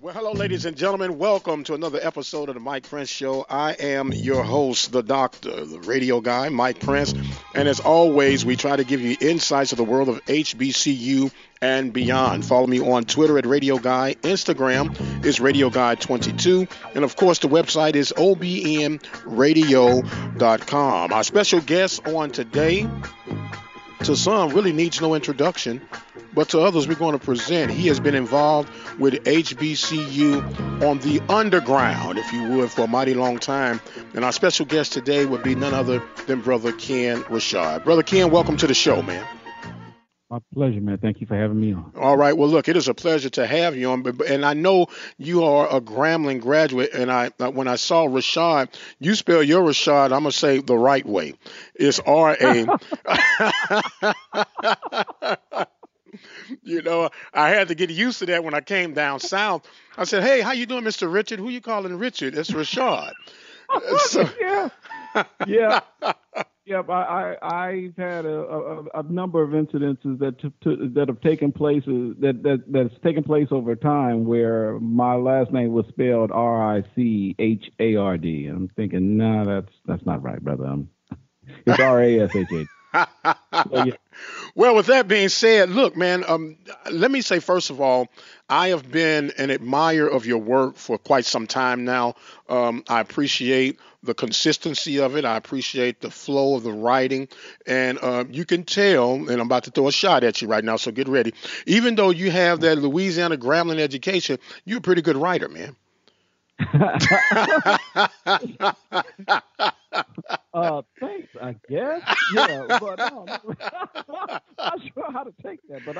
Well, hello, ladies and gentlemen. Welcome to another episode of the Mike Prince Show. I am your host, the doctor, the radio guy, Mike Prince. And as always, we try to give you insights of the world of HBCU and beyond. Follow me on Twitter at Radio Guy. Instagram is Radio Guy 22. And of course, the website is obnradio.com. Our special guest on today, to some, really needs no introduction. But to others, we're going to present. He has been involved with HBCU on the underground, if you would, for a mighty long time. And our special guest today would be none other than Brother Kenn Rashad. Brother Kenn, welcome to the show, man. My pleasure, man. Thank you for having me on. All right. Well, look, it is a pleasure to have you on. And I know you are a Grambling graduate. And when I saw Rashad, you spell your Rashad, I'm going to say the right way. It's R-A. You know, I had to get used to that when I came down south. I said, "Hey, how you doing, Mr. Richard? Who you calling Richard?" It's Rashad. So, yeah. I've had a number of incidences that have taken place that's taken place over time where my last name was spelled Richard. I'm thinking, no, that's not right, brother. It's Rashad. So, yeah. Well, with that being said, look, man, let me say, first of all, I have been an admirer of your work for quite some time now. I appreciate the consistency of it. I appreciate the flow of the writing. And you can tell, and I'm about to throw a shot at you right now, so get ready. Even though you have that Louisiana Grambling education, you're a pretty good writer, man. Thanks, I guess. Yeah, but I'm not sure how to take that. But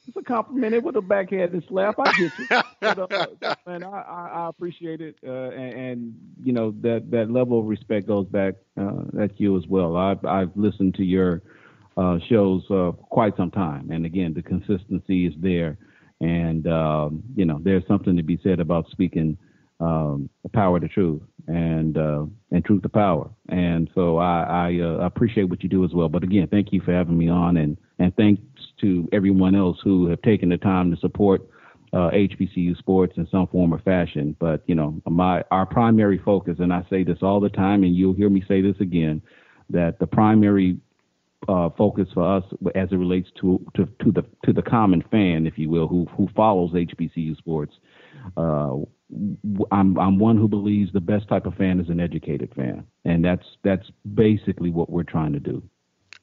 it's a compliment. It with a backhanded slap. I get you. But, and I appreciate it. And that level of respect goes back at you as well. I've listened to your shows quite some time, and again, the consistency is there. And, there's something to be said about speaking the power to truth and truth to power. And so I appreciate what you do as well. But again, thank you for having me on, and thanks to everyone else who have taken the time to support HBCU sports in some form or fashion. But, our primary focus, and I say this all the time, and you'll hear me say this again, that the primary focus for us as it relates to the common fan, if you will, who follows HBCU sports. I'm one who believes the best type of fan is an educated fan, and that's basically what we're trying to do.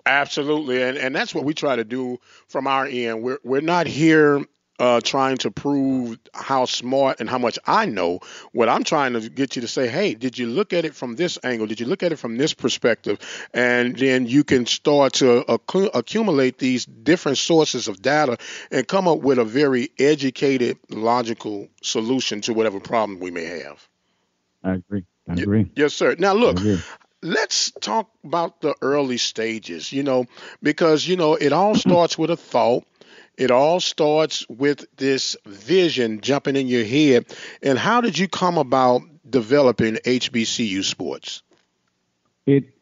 Absolutely, and that's what we try to do from our end. We're not here trying to prove how smart and how much I know. What I'm trying to get you to say, hey, did you look at it from this angle? Did you look at it from this perspective? And then you can start to accumulate these different sources of data and come up with a very educated, logical solution to whatever problem we may have. I agree. Yes, sir. Now, look. Let's talk about the early stages, because, it all starts with a thought. It all starts with this vision jumping in your head. And how did you come about developing HBCU sports? It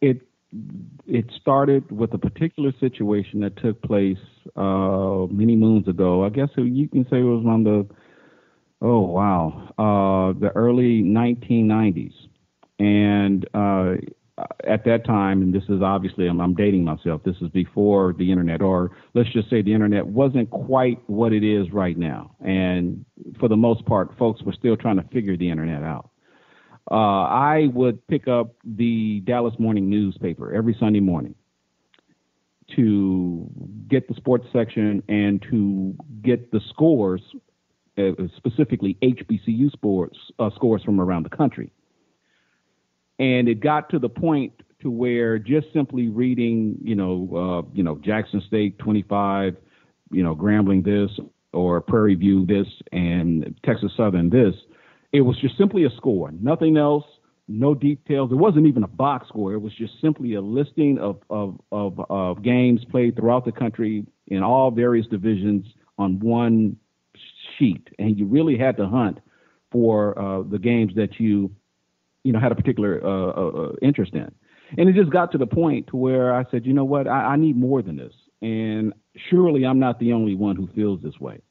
started with a particular situation that took place many moons ago. I guess you can say it was on the early 1990s. And at that time, and this is obviously, I'm dating myself, this is before the internet, or let's just say the internet wasn't quite what it is right now. And for the most part, folks were still trying to figure the internet out. I would pick up the Dallas Morning newspaper every Sunday morning to get the sports section and to get the scores, specifically HBCU sports scores from around the country. And it got to the point to where just simply reading, Jackson State 25, Grambling this, or Prairie View this, and Texas Southern this, it was just simply a score, nothing else, no details. It wasn't even a box score. It was just simply a listing of games played throughout the country in all various divisions on one sheet. And you really had to hunt for the games that you had a particular interest in. And it just got to the point to where I said, you know what, I need more than this. And surely I'm not the only one who feels this way.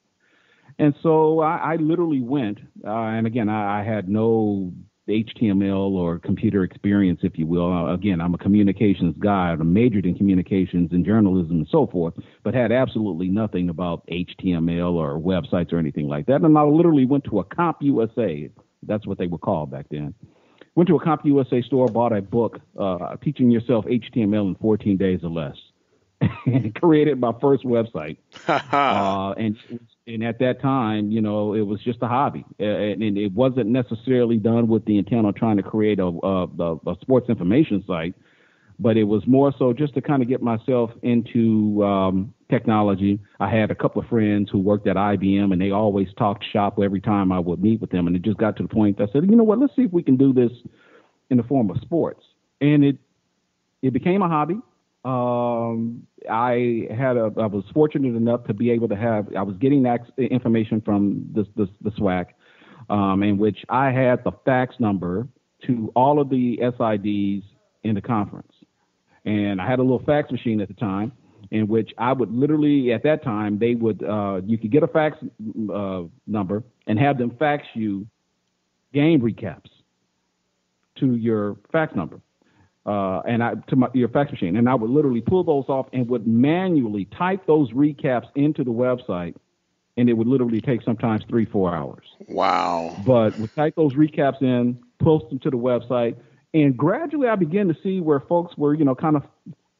And so I literally went, and again, I had no HTML or computer experience, if you will. Again, I'm a communications guy. I majored in communications and journalism and so forth, but had absolutely nothing about HTML or websites or anything like that. And I literally went to a CompUSA. That's what they were called back then. Went to a CompUSA store, bought a book, Teaching Yourself HTML in 14 Days or Less, and created my first website. And at that time, you know, it was just a hobby, and it wasn't necessarily done with the intent of trying to create a sports information site, but it was more so just to kind of get myself into technology. I had a couple of friends who worked at IBM, and they always talked shop every time I would meet with them, and it just got to the point I said, you know what, let's see if we can do this in the form of sports, and it became a hobby. I was fortunate enough to be able to I was getting information from the SWAC, in which I had the fax number to all of the SIDs in the conference. And I had a little fax machine at the time in which I would literally, at that time, they would, you could get a fax number and have them fax you game recaps to your fax number. Your fax machine, and I would literally pull those off and would manually type those recaps into the website, and it would literally take sometimes 3-4 hours. Wow! But we type those recaps in, post them to the website, and gradually I began to see where folks were, you know, kind of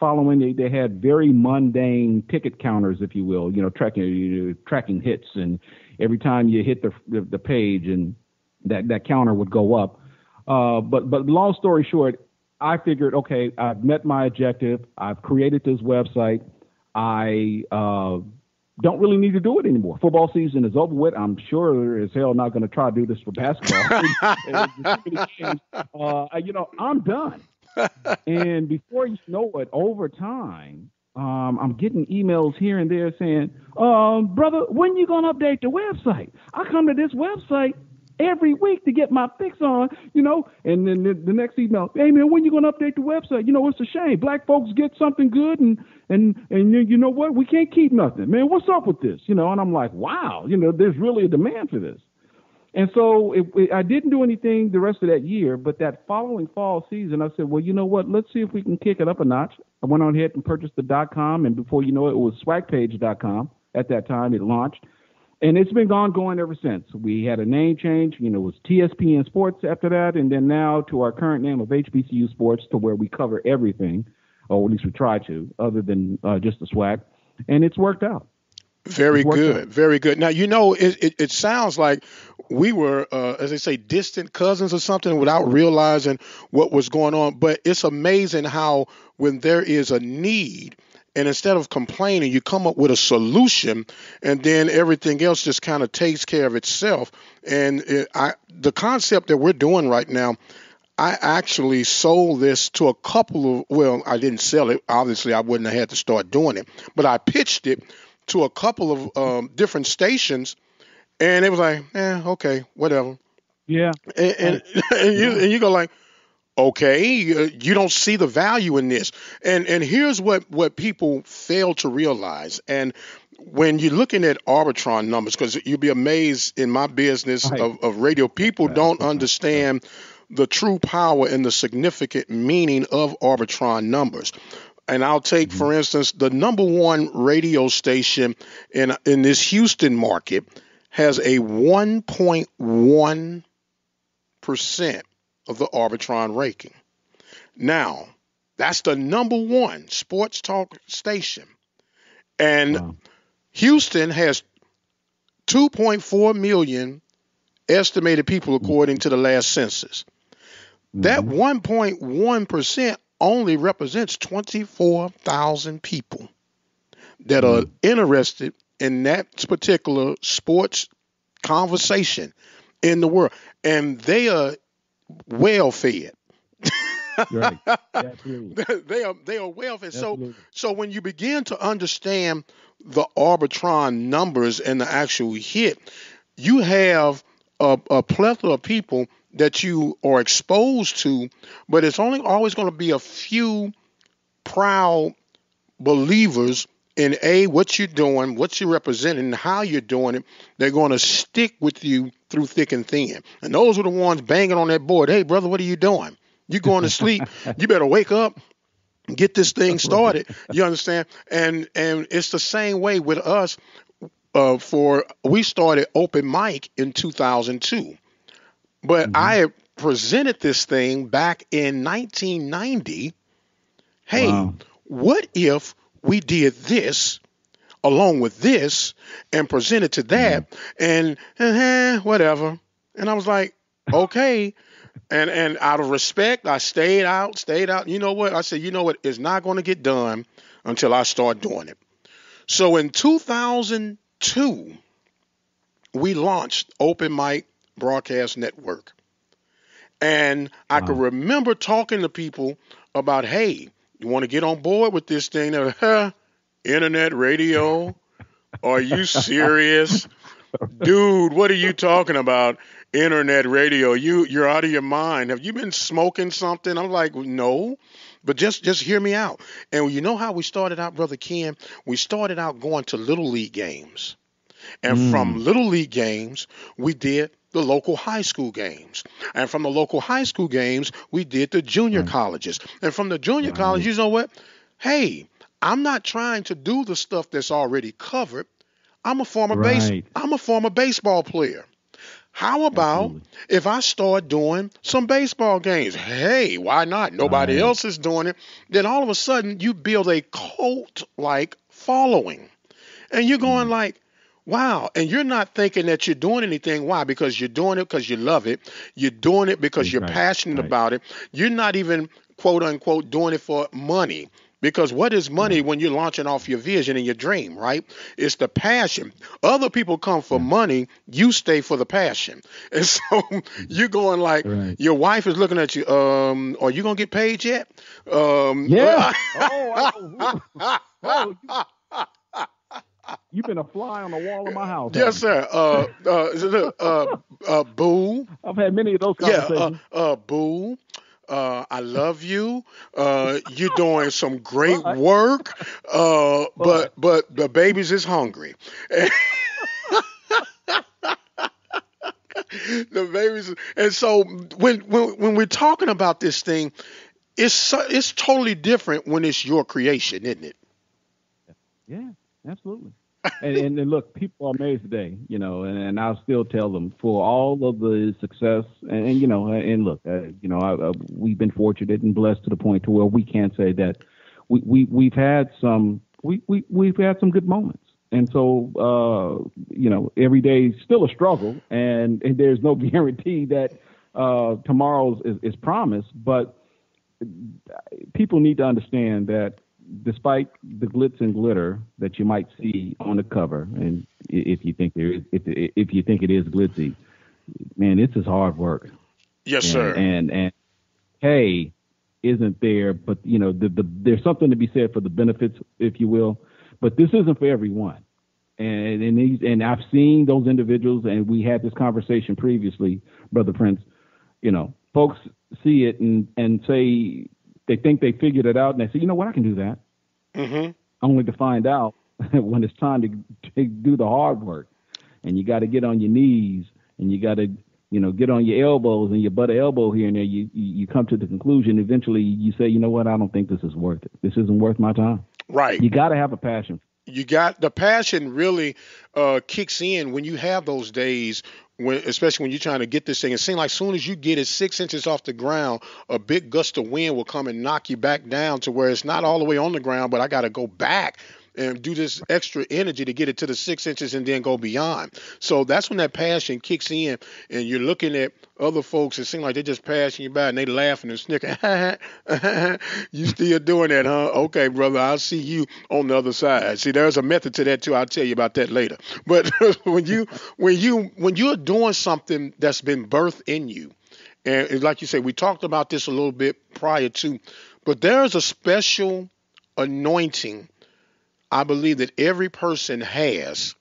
following. They had very mundane ticket counters, if you will, you know, tracking hits, and every time you hit the page, and that counter would go up. But long story short, I figured, okay, I've met my objective. I've created this website. I don't really need to do it anymore. Football season is over with. I'm sure as hell not going to try to do this for basketball. You know, I'm done. And before you know it, over time, I'm getting emails here and there saying, brother, when you going to update the website? I come to this website every week to get my fix on, you know, and then the next email, hey man, when you going to update the website? You know, it's a shame. Black folks get something good and you know what? We can't keep nothing, man. What's up with this? You know, and I'm like, wow, you know, there's really a demand for this. And so I didn't do anything the rest of that year, but that following fall season, I said, well, you know what? Let's see if we can kick it up a notch. I went on ahead and purchased the .com, and before you know it was swagpage.com. At that time, it launched. And it's been going ever since. We had a name change. You know, it was TSPN Sports after that, and then now to our current name of HBCU Sports, to where we cover everything, or at least we try to, other than just the SWAC. And it's worked out. Very good. Very good. Now, you know, it sounds like we were, as they say, distant cousins or something without realizing what was going on. But it's amazing how when there is a need, and instead of complaining, you come up with a solution, and then everything else just kind of takes care of itself. And the concept that we're doing right now, I actually sold this to a couple of, well, I didn't sell it. Obviously, I wouldn't have had to start doing it. But I pitched it to a couple of different stations, and it was like, okay, whatever. Yeah. And you go like, okay, you don't see the value in this. And here's what people fail to realize. And when you're looking at Arbitron numbers, because you'll be amazed in my business of radio, people don't understand the true power and the significant meaning of Arbitron numbers. And I'll take, for instance, the number one radio station in this Houston market has a 1.1% of the Arbitron ranking. Now, that's the number one sports talk station. And Houston has 2.4 million estimated people according to the last census. That 1.1% only represents 24,000 people that are interested in that particular sports conversation in the world. And they are well fed. Right. They are well fed. So when you begin to understand the Arbitron numbers and the actual hit, you have a plethora of people that you are exposed to, but it's only always going to be a few proud believers in what you're doing, what you're representing, and how you're doing it, they're going to stick with you through thick and thin. And those are the ones banging on that board. Hey, brother, what are you doing? You going to sleep? You better wake up, get this thing Right. started. You understand? And it's the same way with us. For we started open mic in 2002, but Hmm. I had presented this thing back in 1990. Hey, Wow. what if we did this along with this and presented to Yeah. that and whatever? And I was like, okay. And out of respect, I stayed out. You know what? I said, you know what? It's not going to get done until I start doing it. So in 2002, we launched Open Mic Broadcast Network. And I could Wow. remember talking to people about, hey, you want to get on board with this thing? They're like, huh, internet radio? Are you serious? Dude, what are you talking about? Internet radio. You're out of your mind. Have you been smoking something? I'm like, no. But just hear me out. And you know how we started out, Brother Ken? We started out going to little league games. And from Mm. little league games, we did the local high school games. And from the local high school games, we did the junior Right. colleges. And from the junior colleges, Right. you know what? Hey, I'm not trying to do the stuff that's already covered. Right. I'm a former baseball player. How about Absolutely. if I start doing some baseball games? Hey, why not? Nobody Right. else is doing it. Then all of a sudden you build a cult like following. And you're going Mm. like, wow. And you're not thinking that you're doing anything. Why? Because you're doing it because you love it. You're doing it because you're Right. passionate Right. about it. You're not even quote unquote doing it for money. Because what is money Right. when you're launching off your vision and your dream, right? It's the passion. Other people come for Yeah. money, you stay for the passion. And so Mhm. you're going like, Right. your wife is looking at you, are you gonna get paid yet? Yeah. Oh, I know. Oh, you've been a fly on the wall of my house, Yes, haven't you? sir. Look, boo. I've had many of those Yeah, conversations. boo. I love you. You're doing some great But, work. but, But the babies is hungry. The babies, and so when we're talking about this thing, it's totally different when it's your creation, isn't it? yeah, absolutely. And look, people are amazed today, and I'll still tell them for all of the success, and and look, we've been fortunate and blessed to the point to where we can say that we've had we've had some good moments. And so, every day is still a struggle, and there's no guarantee that tomorrow's is promised. But people need to understand that despite the glitz and glitter that you might see on the cover, and if you think there is, if you think it is glitzy, man, this is hard work, Yes, and sir. pay isn't there, but there's something to be said for the benefits, if you will, but this isn't for everyone. And I've seen those individuals, and we had this conversation previously, Brother Prince. Folks see it and say they think they figured it out, and they say, you know what, I can do that, Hmm. only to find out when it's time to do the hard work, and you got to get on your knees, and you got to get on your elbows and your butt of elbow here and there. You come to the conclusion. Eventually, you say, you know what, I don't think this is worth it. This isn't worth my time. Right. You got to have a passion. You got the passion really kicks in when you have those days when, especially when you're trying to get this thing. It seems like as soon as you get it 6 inches off the ground, a big gust of wind will come and knock you back down to where it's not all the way on the ground, but I got to go back and do this extra energy to get it to the 6 inches and then go beyond. So that's when that passion kicks in, and you're looking at other folks. It seems like they're just passing you by and they laughing and snickering. You still doing that, huh? Okay, brother, I'll see you on the other side. See, there's a method to that too. I'll tell you about that later. But when you're doing something that's been birthed in you, and like you say, we talked about this a little bit prior to, but there's a special anointing I believe that every person has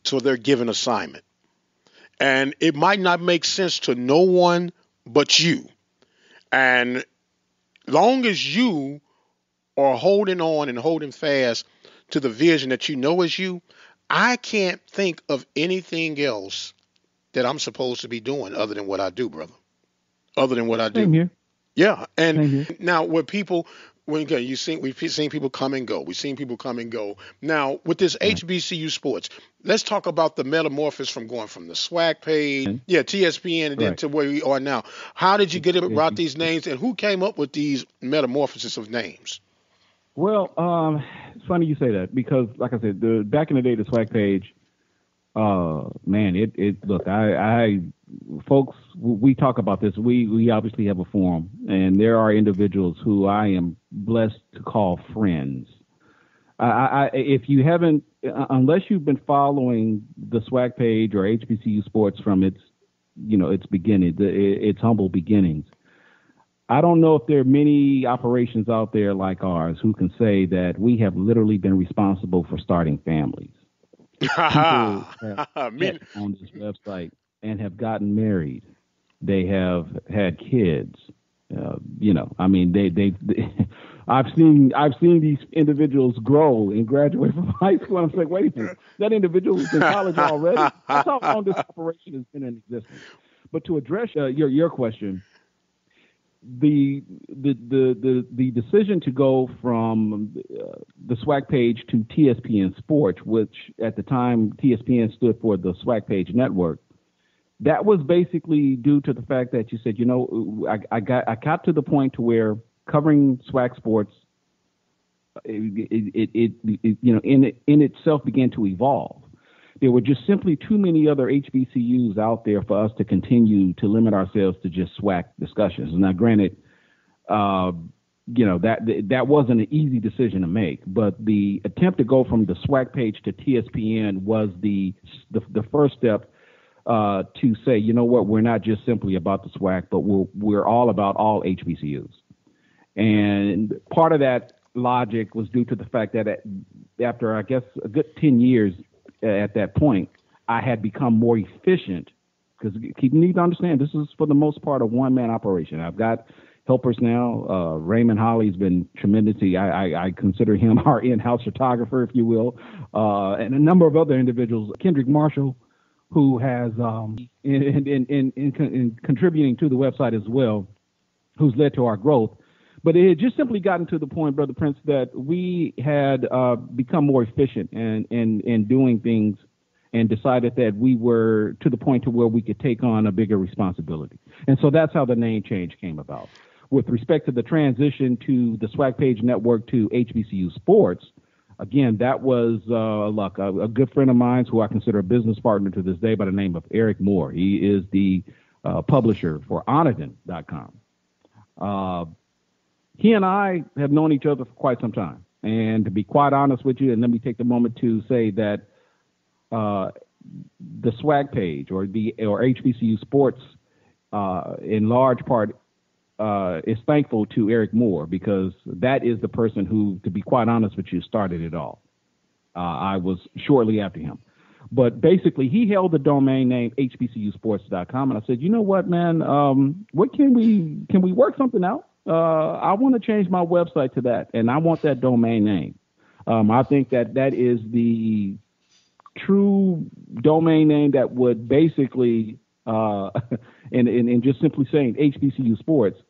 to their given assignment. And it might not make sense to no one but you. And long as you are holding on and holding fast to the vision that you know is you, I can't think of anything else that I'm supposed to be doing other than what I do, brother. Other than what I Same do. here. Yeah. And Same here. now with people, when again, we've seen people come and go. We've seen people come and go. Now with this Right. HBCU sports, let's talk about the metamorphosis from going from the swag page, And- yeah, TSPN, and then right. to where we are now. How did you get about It- these names, and who came up with these metamorphoses of names? Well, it's funny you say that because, like I said, back in the day, the swag page, man, it look, folks, we talk about this. We obviously have a forum, and there are individuals who I am blessed to call friends. If you haven't, unless you've been following the swag page or HBCU sports from its beginning, its humble beginnings, I don't know if there are many operations out there like ours who can say that we have literally been responsible for starting families. People have met Me, on this website and have gotten married. They have had kids. I mean, I've seen these individuals grow and graduate from high school. And I'm like, wait a minute, that individual who's in college already. That's how long this operation has been in existence. But to address your question, the decision to go from the swag page to TSPN Sports, which at the time TSPN stood for the Swag Page Network, that was basically due to the fact that you said, I got to the point to where covering swag sports, it in itself began to evolve. There were just simply too many other HBCUs out there for us to continue to limit ourselves to just swag discussions. Now, granted, that wasn't an easy decision to make, but the attempt to go from the swag page to TSPN was the first step to say, you know what, we're not just simply about the swag, but we're all about all HBCUs. And part of that logic was due to the fact that after, I guess, a good 10 years at that point, I had become more efficient because you need to understand this is for the most part a one-man operation. I've got helpers now. Raymond Holly's been tremendous. I consider him our in-house photographer, if you will, and a number of other individuals. Kendrick Marshall, who has in contributing to the website as well, who's led to our growth. But it had just simply gotten to the point, Brother Prince, that we had become more efficient in doing things and decided that we were to the point to where we could take on a bigger responsibility. And so that's how the name change came about. With respect to the transition to the Swag Page Network to HBCU Sports, again, that was a good friend of mine who I consider a business partner to this day by the name of Eric Moore. He is the publisher for Onagin.com. He and I have known each other for quite some time. And to be quite honest with you, and let me take the moment to say that the swag page or HBCU Sports, in large part, is thankful to Eric Moore because that is the person who, to be quite honest with you, started it all. I was shortly after him. But basically, he held the domain name HBCUsports.com. And I said, you know what, man, what can we work something out? I want to change my website to that, and I want that domain name. I think that is the true domain name that would basically, and just simply saying HBCU Sports,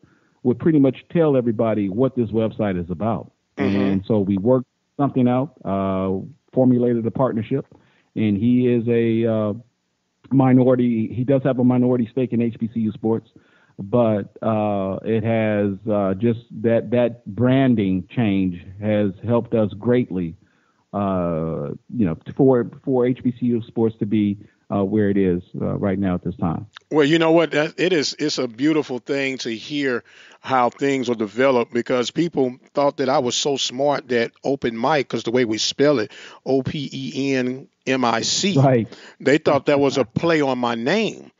would pretty much tell everybody what this website is about. Mm-hmm. And so we worked something out, formulated a partnership, and he is a minority. He does have a minority stake in HBCU Sports. But it has just that branding change has helped us greatly, for HBCU Sports to be where it is right now at this time. Well, you know what? It's a beautiful thing to hear how things are developed because people thought that I was so smart that open mic, because the way we spell it, OPENMIC, right. They thought that was a play on my name.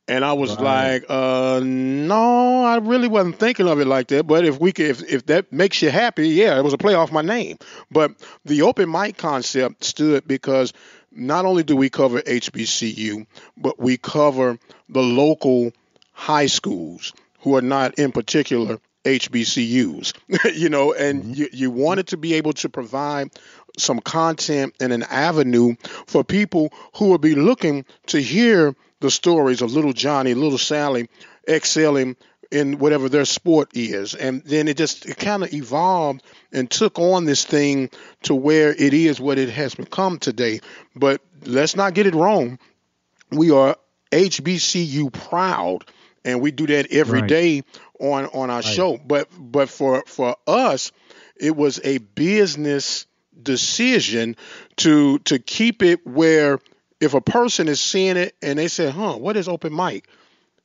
And I was like, no, I really wasn't thinking of it like that. But if that makes you happy, yeah, it was a play off my name. But the open mic concept stood because not only do we cover HBCU, but we cover the local high schools who are not in particular HBCUs, and you wanted to be able to provide some content and an avenue for people who will be looking to hear the stories of little Johnny, little Sally excelling in whatever their sport is. And then it kind of evolved and took on this thing to where it is what it has become today. But let's not get it wrong. We are HBCU proud, and we do that every day on our show. But for us, it was a business decision to keep it where if a person is seeing it and they say, what is open mic?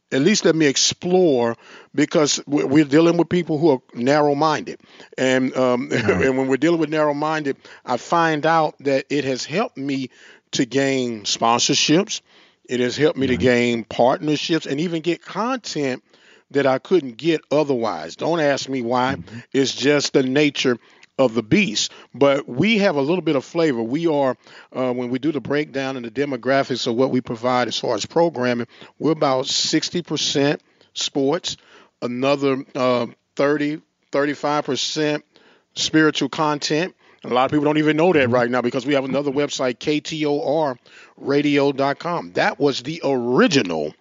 At least let me explore, because we're dealing with people who are narrow-minded. And and when we're dealing with narrow-minded, I find out that it has helped me to gain sponsorships. It has helped me to gain partnerships and even get content that I couldn't get otherwise. Don't ask me why. It's just the nature of the beast. But we have a little bit of flavor. We are, when we do the breakdown and the demographics of what we provide as far as programming, we're about 60% sports, another 35% spiritual content. A lot of people don't even know that right now because we have another website, KTORradio.com. That was the original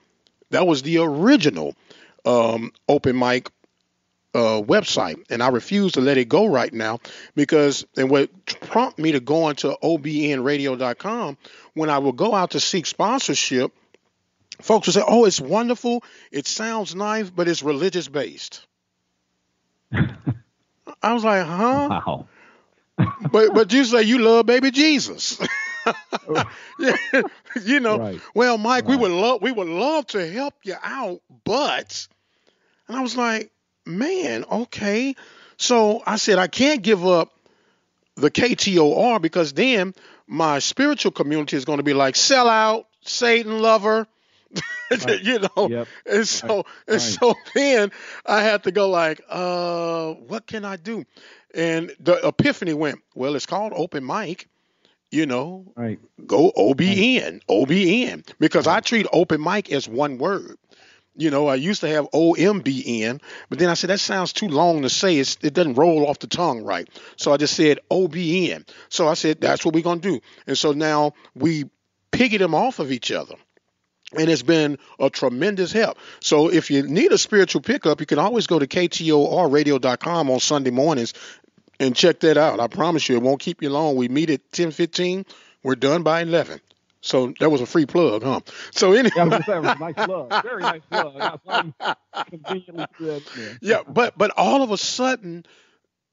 open mic website, and I refuse to let it go right now and what prompted me to go onto obnradio.com, when I would go out to seek sponsorship, folks would say, "Oh, it's wonderful, it sounds nice, but it's religious based." I was like, huh? Wow. But you say you love baby Jesus. Well, Mike, we would love to help you out, but, and I was like, man, okay. So I said, I can't give up the KTOR, because then my spiritual community is going to be like, sell out, Satan lover, Yep. And so then I had to go like, what can I do? And the epiphany went, well, it's called open mic, go OBN, because I treat open mic as one word. I used to have OMBN, but then I said, that sounds too long to say. It doesn't roll off the tongue right. So I just said OBN. So I said, that's what we're going to do. And so now we piggy them off of each other. And it's been a tremendous help. So if you need a spiritual pickup, you can always go to KTORradio.com on Sunday mornings and check that out. I promise you, it won't keep you long. We meet at 10:15. We're done by 11. So that was a free plug, huh? So anyway, that was a nice plug, very nice plug. Conveniently good. Yeah, but all of a sudden,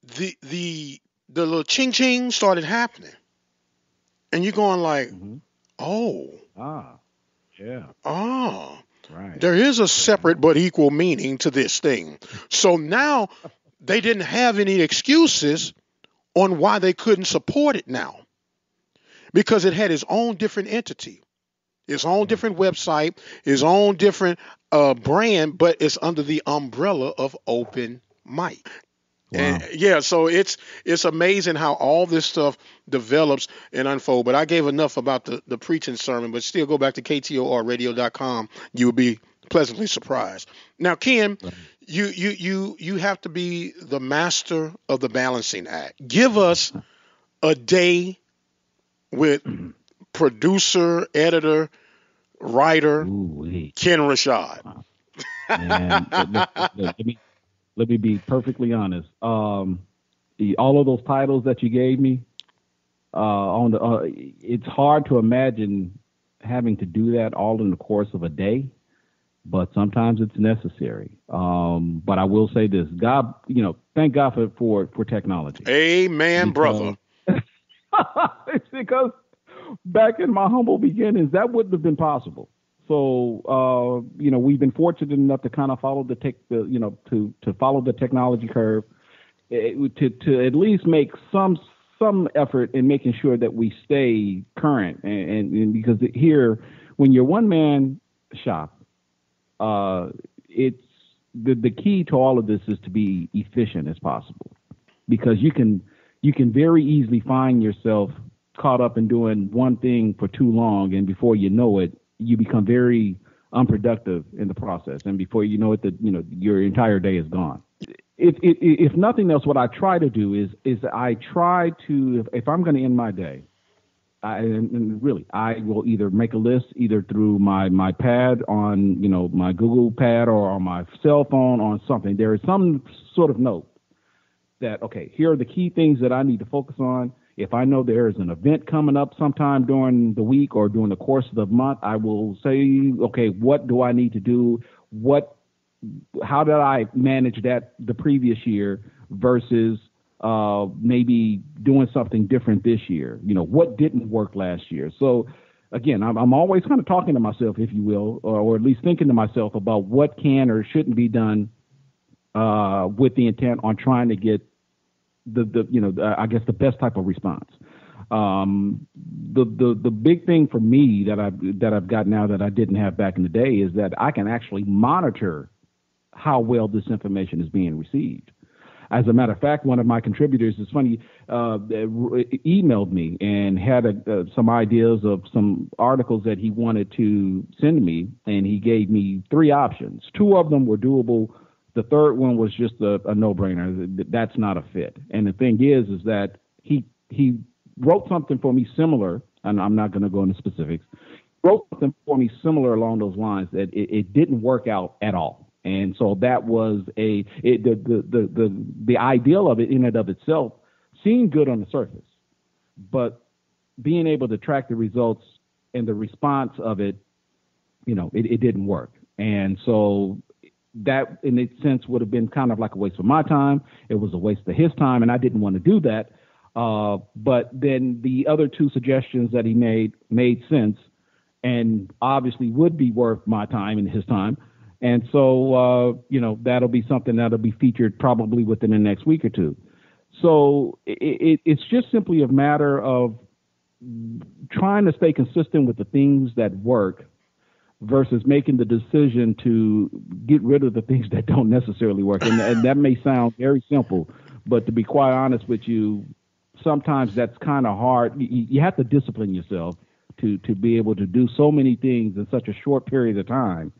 the little ching ching started happening, and you're going like, right. There is a separate but equal meaning to this thing. So now they didn't have any excuses on why they couldn't support it now, because it had its own different entity, its own different website, its own different brand, but it's under the umbrella of open mic. Wow. And so it's amazing how all this stuff develops and unfolds. But I gave enough about the preaching sermon, but still go back to KTORradio.com. You will be pleasantly surprised. Now, Ken, you have to be the master of the balancing act. Give us a day with producer, editor, writer, Kenn Rashad. Man, let me be perfectly honest. All of those titles that you gave me, it's hard to imagine having to do that all in the course of a day, but sometimes it's necessary. But I will say this: God, thank God for technology. Amen, brother. It's because back in my humble beginnings, that wouldn't have been possible. So, we've been fortunate enough to kind of follow to follow the technology curve, to at least make some effort in making sure that we stay current. And because here, when you're one man shop, it's the key to all of this is to be efficient as possible, because you can very easily find yourself caught up in doing one thing for too long, and before you know it, you become very unproductive in the process, and before you know it, your entire day is gone. if nothing else, what I try to do is I try to, if I'm going to end my day, and really, I will either make a list either through my pad on, my Google pad or on my cell phone on something. There is some sort of note that, okay, here are the key things that I need to focus on. If I know there is an event coming up sometime during the week or during the course of the month, I will say, okay, what do I need to do? How did I manage that the previous year versus maybe doing something different this year? What didn't work last year? So again, I'm always kind of talking to myself, if you will, or at least thinking to myself about what can or shouldn't be done with the intent on trying to get I guess the best type of response. The big thing for me that I've got now that I didn't have back in the day is that I can actually monitor how well this information is being received. As a matter of fact, one of my contributors, it's funny, emailed me and had some ideas of some articles that he wanted to send me, and he gave me 3 options. 2 of them were doable. The third one was just a no-brainer. That's not a fit. And the thing is that he wrote something for me similar, and I'm not going to go into specifics, wrote something for me similar along those lines that it didn't work out at all. And so that was the ideal of it in and of itself seemed good on the surface, but being able to track the results and the response of it, it didn't work. And so that in a sense would have been kind of like a waste of my time. It was a waste of his time, and I didn't want to do that. But then the other 2 suggestions that he made sense and obviously would be worth my time and his time. And so, that'll be something that'll be featured probably within the next week or 2. So it's just simply a matter of trying to stay consistent with the things that work versus making the decision to get rid of the things that don't necessarily work. And that may sound very simple, but to be quite honest with you, sometimes that's kind of hard. You have to discipline yourself to be able to do so many things in such a short period of time,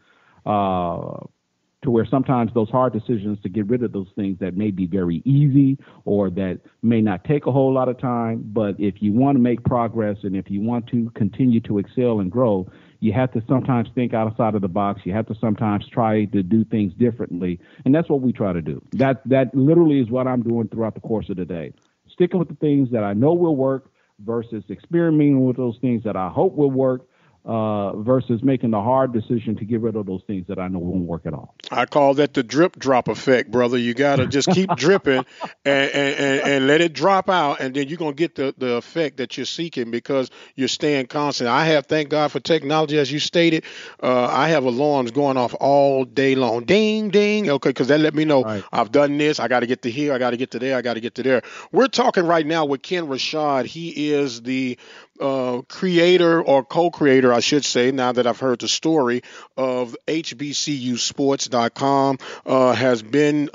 to where sometimes those hard decisions to get rid of those things that may be very easy or that may not take a whole lot of time. But if you want to make progress and if you want to continue to excel and grow, you have to sometimes think outside of the box. You have to sometimes try to do things differently. And that's what we try to do. That literally is what I'm doing throughout the course of the day. Sticking with the things that I know will work versus experimenting with those things that I hope will work, versus making the hard decision to get rid of those things that I know won't work at all. I call that the drip drop effect, brother. You got to just keep dripping and let it drop out, and then you're going to get the effect that you're seeking because you're staying constant. Thank God for technology, as you stated. I have alarms going off all day long. Ding, ding. Okay, because that let me know I've done this. I got to get to here. I got to get to there. I got to get to there. We're talking right now with Kenn Rashad. He is the creator or co-creator, I should say, now that I've heard the story, of HBCUsports.com, has been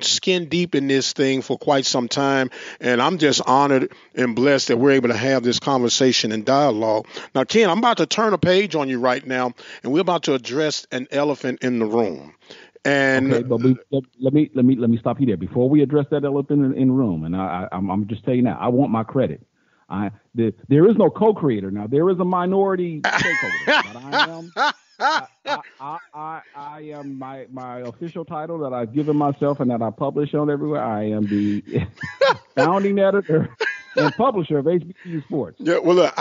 skin deep in this thing for quite some time. And I'm just honored and blessed that we're able to have this conversation and dialogue. Now, Kenn, I'm about to turn a page on you right now, and we're about to address an elephant in the room. And okay, but let me stop you there before we address that elephant in the room. And I'm just telling you now, I want my credit. There is no co-creator now. There is a minority stakeholder, but I am my official title that I've given myself and that I publish on everywhere. I am the founding editor and publisher of HBCU Sports. Yeah, well, look,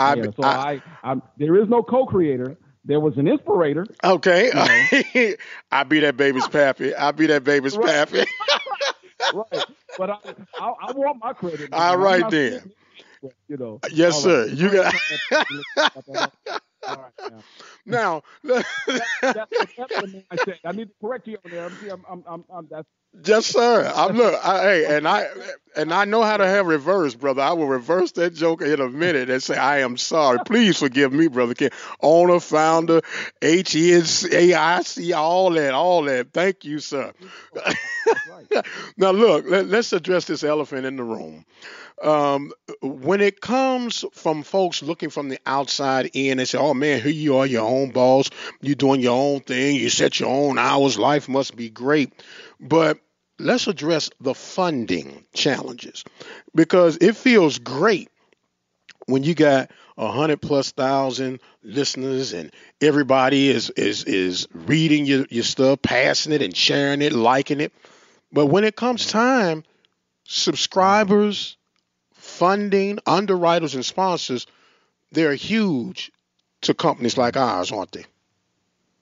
there is no co-creator. There was an inspirator. Okay, I be that baby's pappy. Pappy. Right, but I want my credit. All right then. Yes, sir. Right. You got. All right, now. That's I said. I need to correct you on there. That's. Yes, sir. I know how to have reverse, brother. I will reverse that joke in a minute and say, I am sorry. Please forgive me, brother Kenn. Owner, founder, HENCAIC, all that. Thank you, sir. That's right. Now, look, let's address this elephant in the room. When it comes from folks looking from the outside in, they say, oh, man, here you are, your own boss. You're doing your own thing. You set your own hours. Life must be great. But let's address the funding challenges, because it feels great when you got 100+ thousand listeners and everybody is reading your stuff, passing it and sharing it, liking it. But when it comes time, subscribers, funding, underwriters, and sponsors, they're huge to companies like ours, aren't they?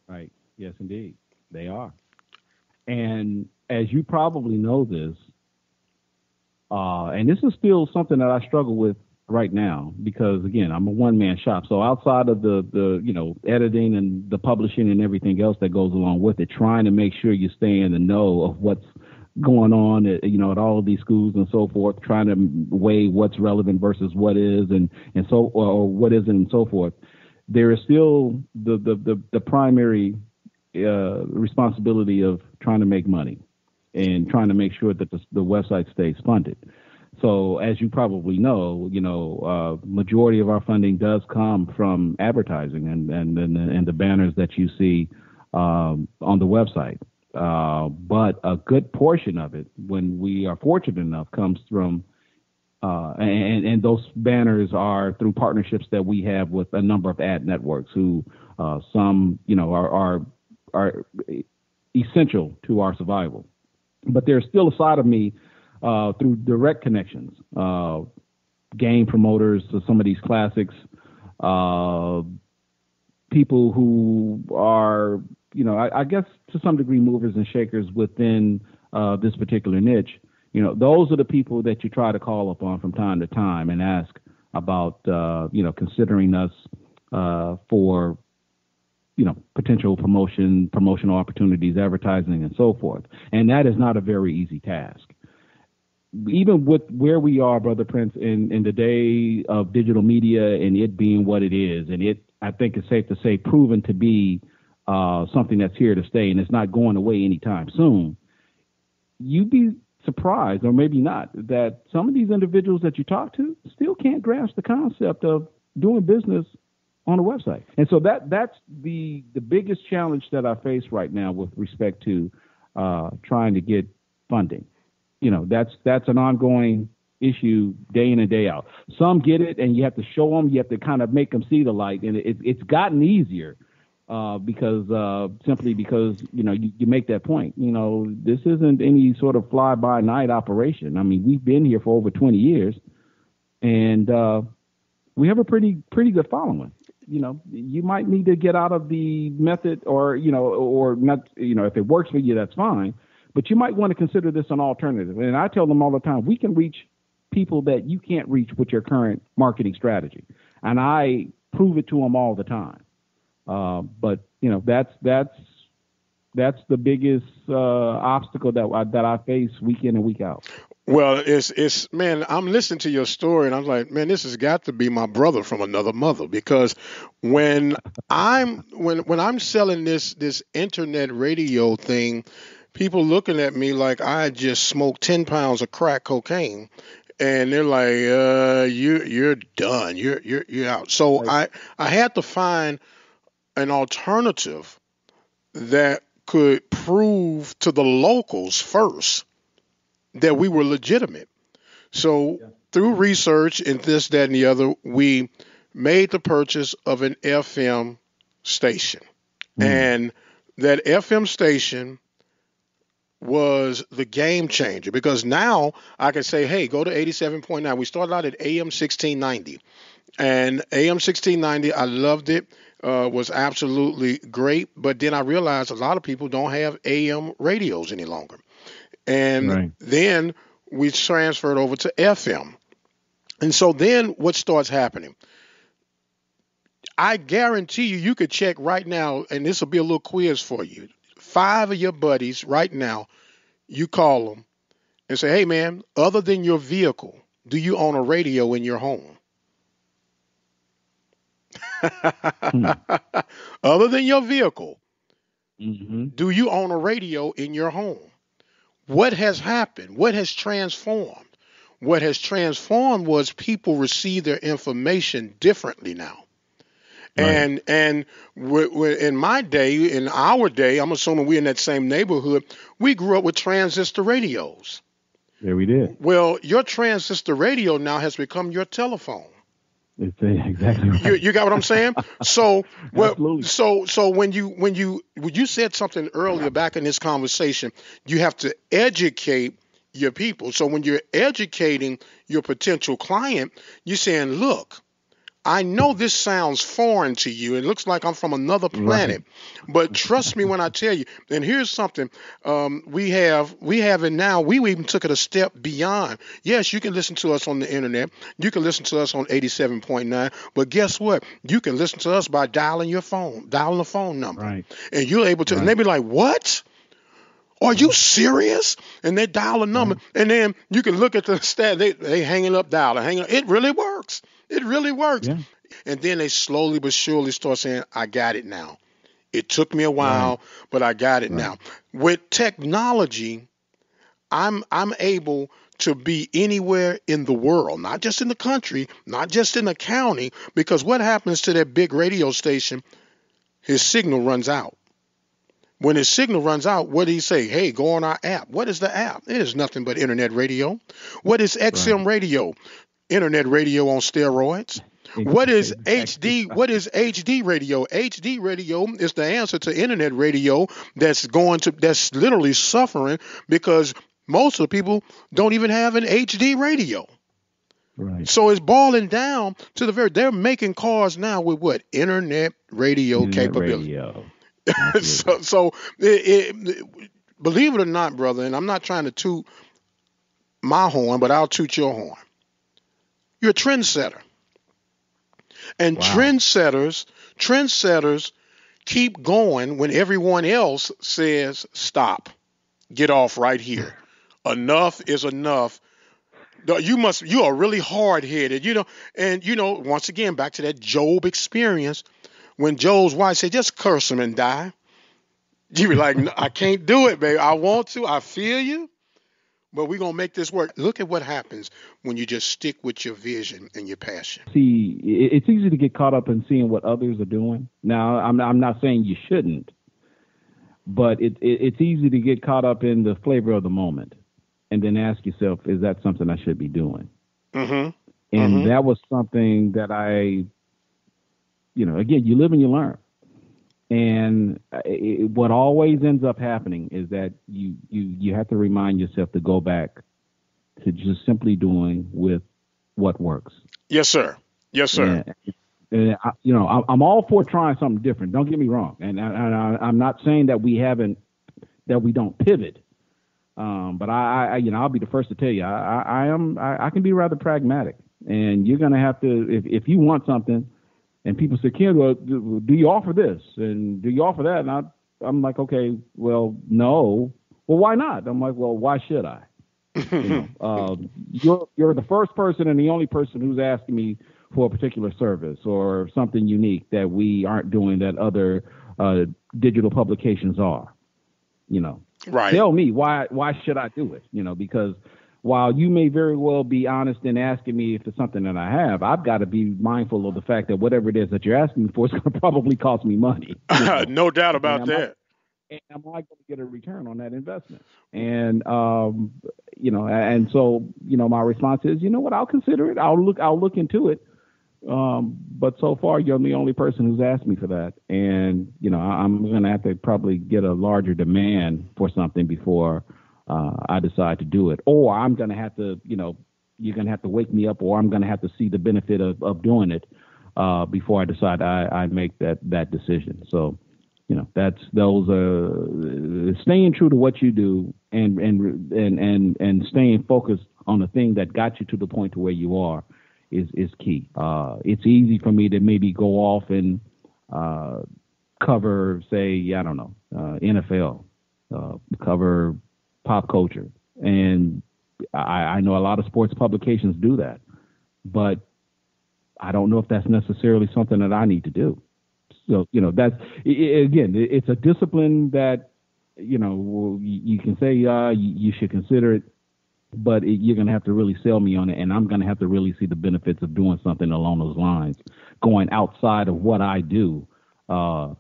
Right. Yes, indeed. They are. And as you probably know this, and this is still something that I struggle with right now because, again, I'm a one-man shop. So outside of the editing and the publishing and everything else that goes along with it, trying to make sure you stay in the know of what's going on at all of these schools and so forth, trying to weigh what's relevant versus what is and so or what isn't and so forth. There is still the primary responsibility of trying to make money and trying to make sure that the website stays funded. So as you probably know, majority of our funding does come from advertising and the banners that you see on the website. But a good portion of it, when we are fortunate enough, comes from and those banners are through partnerships that we have with a number of ad networks who some are essential to our survival. But there's still a side of me through direct connections, game promoters to some of these classics, people who are, I guess to some degree movers and shakers within this particular niche. Those are the people that you try to call upon from time to time and ask about, considering us for, potential promotional opportunities, advertising, and so forth. And that is not a very easy task. Even with where we are, Brother Prince, in the day of digital media and it being what it is, and it, I think it's safe to say, proven to be something that's here to stay and it's not going away anytime soon, you'd be surprised, or maybe not, that some of these individuals that you talk to still can't grasp the concept of doing business on a website. And so that's the biggest challenge that I face right now with respect to trying to get funding. That's an ongoing issue day in and day out. Some get it, and you have to show them. You have to kind of make them see the light, and it's gotten easier simply because you make that point. This isn't any sort of fly-by-night operation. I mean, we've been here for over 20 years, and we have a pretty good following. You might need to get out of the method, or not. If it works for you, that's fine. But you might want to consider this an alternative. And I tell them all the time, we can reach people that you can't reach with your current marketing strategy. And I prove it to them all the time. But that's the biggest obstacle that I face week in and week out. Well, it's man, I'm listening to your story and I'm like, man, this has got to be my brother from another mother, because when I'm selling this internet radio thing, people looking at me like I just smoked 10 pounds of crack cocaine, and they're like, you're done. You're out. So Right. I had to find an alternative that could prove to the locals first that we were legitimate. So Yeah. through research and this, that, and the other, we made the purchase of an FM station. Mm. And that FM station was the game changer, because now I can say, hey, go to 87.9. We started out at AM 1690. And AM 1690, I loved it. Was absolutely great. But then I realized a lot of people don't have AM radios any longer. And Right. then we transferred over to FM. And so then what starts happening? I guarantee you could check right now, and this will be a little quiz for you. 5 of your buddies right now, you call them and say, hey, man, other than your vehicle, do you own a radio in your home? Mm. Other than your vehicle, Mm-hmm. do you own a radio in your home? What has happened? What has transformed? What has transformed was people receive their information differently now. Right. And in my day, in our day, I'm assuming we're in that same neighborhood. We grew up with transistor radios. Yeah, we did. Well, your transistor radio now has become your telephone. It's exactly right. You got what I'm saying? So Absolutely. so when you said something earlier back in this conversation, you have to educate your people. So when you're educating your potential client, you're saying, look, I know this sounds foreign to you. It looks like I'm from another Right. planet, but trust me when I tell you. And here's something we have it now. We even took it a step beyond. Yes, you can listen to us on the internet. You can listen to us on 87.9. But guess what? You can listen to us by dialing the phone number, Right. and you're able to. And they Right. be like, "What? Are you serious?" And they dial a number, Right. and then you can look at the stat. They hanging up, dialing, hanging up. It really works. It really works. Yeah. And then they slowly but surely start saying, I got it now. It took me a Right. while, but I got it Right. now. With technology, I'm able to be anywhere in the world, not just in the country, not just in the county, because what happens to that big radio station? His signal runs out. When his signal runs out, what do he say? Hey, go on our app. What is the app? It is nothing but internet radio. What is Right. XM radio? Internet radio on steroids. What is Exactly HD? right. What is HD radio? HD radio is the answer to internet radio that's literally suffering because most of the people don't even have an HD radio. Right. So it's boiling down to they're making cars now with what? Internet radio Internet capability. radio. so Absolutely. so believe it or not, brother, and I'm not trying to toot my horn, but I'll toot your horn. You're a trendsetter. And Wow. trendsetters keep going when everyone else says stop. Get off right here. Enough is enough. You are really hard headed, and once again back to that Job experience when Job's wife said, just curse him and die. You be like, "No, I can't do it, baby. I want to. I feel you, but we're gonna make this work." Look at what happens when you just stick with your vision and your passion. See, it's easy to get caught up in seeing what others are doing. Now, I'm not saying you shouldn't, but it's easy to get caught up in the flavor of the moment, and then ask yourself, is that something I should be doing? Mm-hmm. And Mm-hmm. that was something that again, you live and you learn. And what always ends up happening is that you have to remind yourself to go back to just simply doing with what works. Yes, sir. Yes, sir. I'm all for trying something different. Don't get me wrong, and I'm not saying that we don't pivot. But I'll be the first to tell you, I can be rather pragmatic, and you're gonna have to if you want something, and people say, Ken, well, do you offer this and do you offer that? And I'm like, okay, well, no. Well, why not? I'm like, well, why should I? You're the first person and the only person who's asking me for a particular service or something unique that we aren't doing that other digital publications are. Right. Tell me why should I do it? Because while you may very well be honest in asking me if it's something that I have, I've got to be mindful of the fact that whatever it is that you're asking me for is going to probably cost me money. No doubt about that. And am I going to get a return on that investment? And and so my response is, you know what, I'll consider it. I'll look into it. But so far, you're the only person who's asked me for that, and I'm going to have to probably get a larger demand for something before I decide to do it, or I'm going to have to, you're going to have to wake me up, or I'm going to have to see the benefit of doing it before I decide I make that decision. So, those are staying true to what you do and staying focused on the thing that got you to the point to where you are is key. It's easy for me to maybe go off and cover, say, I don't know, NFL, cover pop culture. And I know a lot of sports publications do that, but I don't know if that's necessarily something that I need to do. So, it's a discipline that, you can say you should consider it, but you're going to have to really sell me on it, and I'm going to have to really see the benefits of doing something along those lines. going outside of what I do, to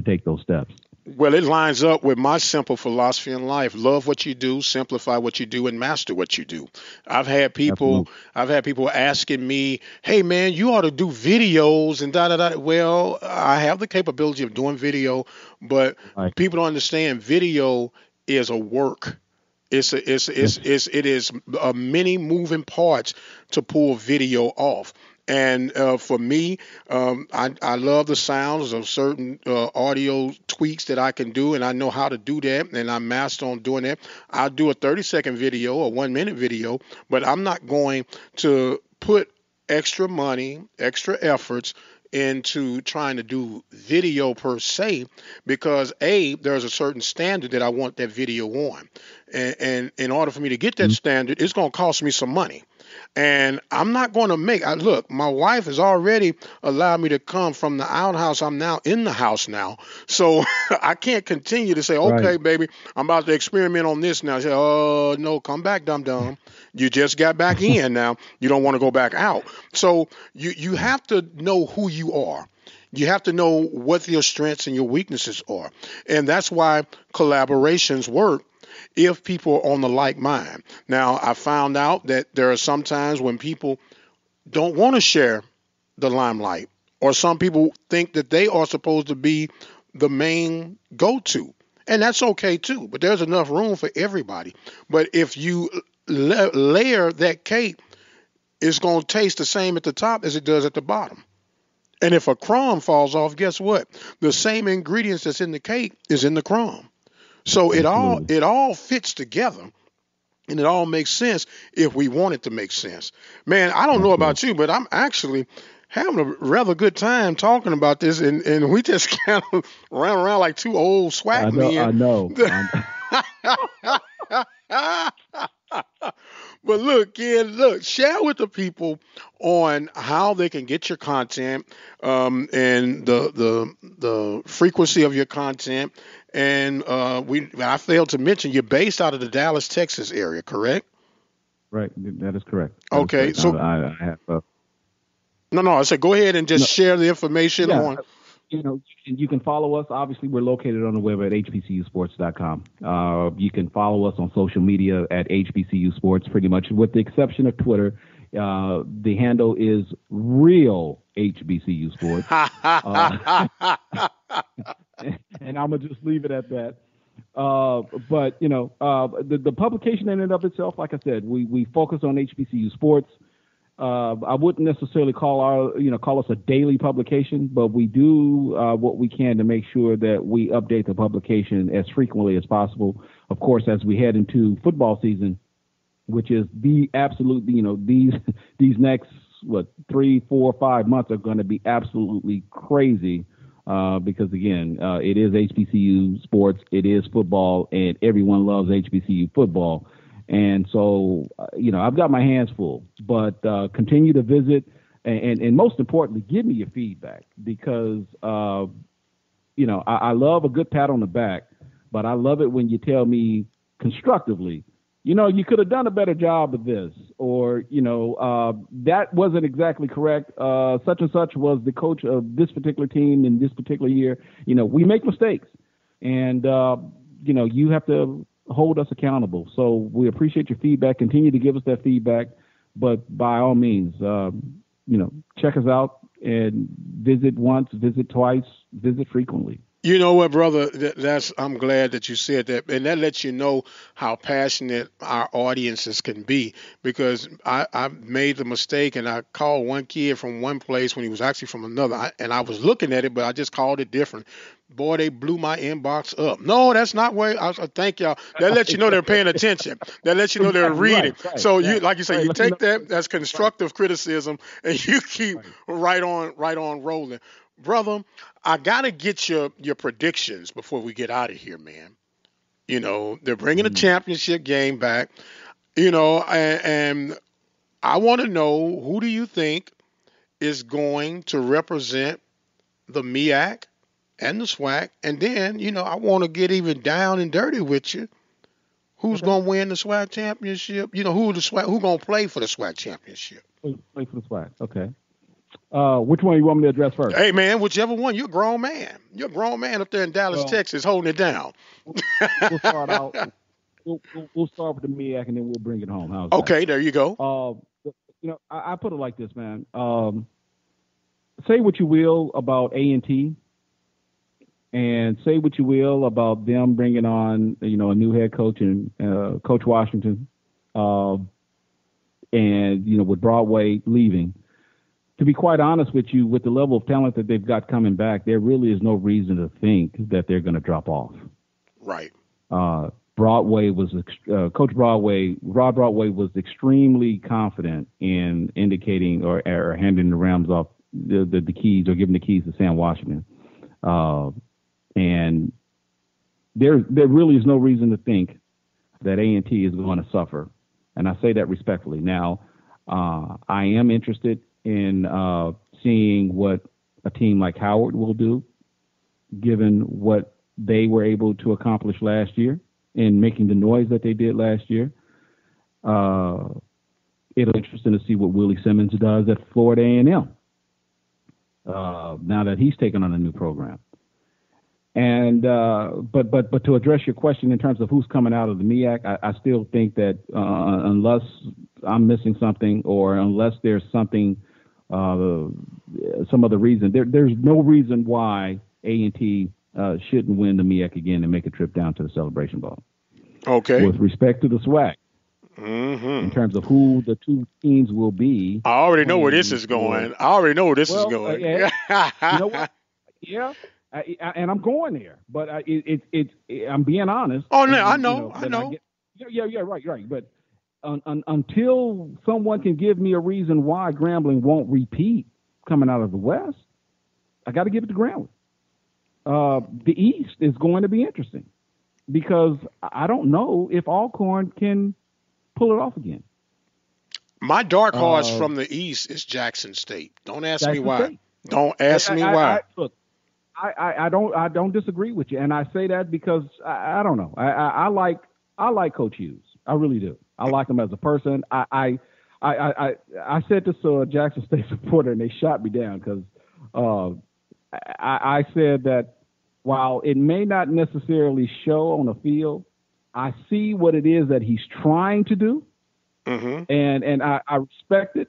take those steps. Well, it lines up with my simple philosophy in life. Love what you do, simplify what you do, and master what you do. I've had people Absolutely. I've had people asking me, "Hey man, you ought to do videos and da da da." Well, I have the capability of doing video, but Right. people don't understand video is a work. Yes. It is many moving parts to pull video off. And for me, I love the sounds of certain audio tweaks that I can do, and I know how to do that, and I'm master on doing that. I'll do a 30-second video or 1 minute video, but I'm not going to put extra money, extra efforts into trying to do video per se, because there's a certain standard that I want that video on, and in order for me to get that Mhm. standard, it's going to cost me some money. And I'm not going to look, my wife has already allowed me to come from the outhouse. I'm now in the house now. So I can't continue to say, Right. okay, baby, I'm about to experiment on this now. I say, oh, no, come back, dum dum. You just got back in now. You don't want to go back out. So you have to know who you are. You have to know what your strengths and your weaknesses are. And that's why collaborations work if people are on the like mind. Now, I found out that there are some times when people don't want to share the limelight, or some people think that they are supposed to be the main go to. And that's okay too, but there's enough room for everybody. But if you layer that cake, it's going to taste the same at the top as it does at the bottom. And if a crumb falls off, guess what? The same ingredients that's in the cake is in the crumb. So it all Absolutely. it all fits together, and it all makes sense if we want it to make sense. Man, I don't know Absolutely. about you, but I'm actually having a rather good time talking about this, and we just kind of ran around like two old swag I know. men. I know. But look, kid, look, share with the people on how they can get your content, and the frequency of your content. And I failed to mention you're based out of the Dallas, Texas area, correct? Right. That is correct. That is Okay, correct. so I have. no, I said go ahead and just No. share the information Yeah. on. You can follow us. Obviously, we're located on the web at hbcusports.com. You can follow us on social media at HBCU Sports, pretty much, with the exception of Twitter. The handle is real HBCU Sports. And I'm going to just leave it at that. But, the publication in and of itself, like I said, we focus on HBCU Sports. I wouldn't necessarily call us a daily publication, but we do what we can to make sure that we update the publication as frequently as possible. Of course, as we head into football season, which is the absolute, these next 3, 4, 5 months are going to be absolutely crazy. Because again, it is HBCU sports, it is football, and everyone loves HBCU football. And so, I've got my hands full, but continue to visit, and most importantly, give me your feedback, because, I love a good pat on the back, but I love it when you tell me constructively, you could have done a better job of this, or, that wasn't exactly correct. Such and such was the coach of this particular team in this particular year. We make mistakes, and, you have to hold us accountable. So we appreciate your feedback. Continue to give us that feedback, but by all means, check us out and visit once, visit twice, visit frequently. You know what, brother? I'm glad that you said that, and that lets you know how passionate our audiences can be. Because I made the mistake, and I called one kid from one place when he was actually from another, and I was looking at it, but I just called it different. Boy, they blew my inbox up. No, that's not where I was. Thank y'all. That lets you know they're paying attention. That lets you know they're Exactly. reading. So you, Right. like you say, Right. you Let me know. take that as Right. constructive criticism, and you keep Right. right on rolling, brother. I gotta get your predictions before we get out of here, man. They're bringing a Mhm. championship game back. And I want to know, who do you think is going to represent the MEAC and the SWAC? And then, I want to get even down and dirty with you. Who's Okay. going to win the SWAC championship? Who going to play for the SWAC championship? Wait for the swag. Okay. Which one you want me to address first? Hey, man, whichever one. You're a grown man. You're a grown man up there in Dallas, Well, Texas, holding it down. we'll start out. We'll start with the MEAC and then we'll bring it home. How's that? Okay, there you go. I put it like this, man. Say what you will about A&T, and say what you will about them bringing on, a new head coach and Coach Washington, and with Broadway leaving. To be quite honest with you, with the level of talent that they've got coming back, there really is no reason to think that they're going to drop off. Right. Broadway was Coach Broadway. Rod Broadway was extremely confident in indicating or handing the Rams off the keys or giving the keys to Sam Washington. And there really is no reason to think that A&T is going to suffer. And I say that respectfully. Now, I am interested in seeing what a team like Howard will do, given what they were able to accomplish last year in making the noise that they did last year. It'll be interesting to see what Willie Simmons does at Florida A&M now that he's taken on a new program. And but to address your question in terms of who's coming out of the MEAC, I still think that unless I'm missing something or unless there's something, some other reason, there's no reason why A&T shouldn't win the MEAC again and make a trip down to the Celebration Bowl. Okay. With respect to the SWAC, in terms of who the two teams will be. I already know where this is going. You know what? Yeah. And I'm going there, but I'm being honest. Oh no, I know. Right. But until someone can give me a reason why Grambling won't repeat coming out of the West, I got to give it to Grambling. The East is going to be interesting because I don't know if Alcorn can pull it off again. My dark horse from the East is Jackson State. Don't ask me why. State. Don't ask me why. Look, I don't disagree with you, and I say that because I don't know. I like Coach Hughes. I really do. I like him as a person. I said this to a Jackson State supporter, and they shot me down because I said that while it may not necessarily show on the field, I see what it is that he's trying to do, and I respect it.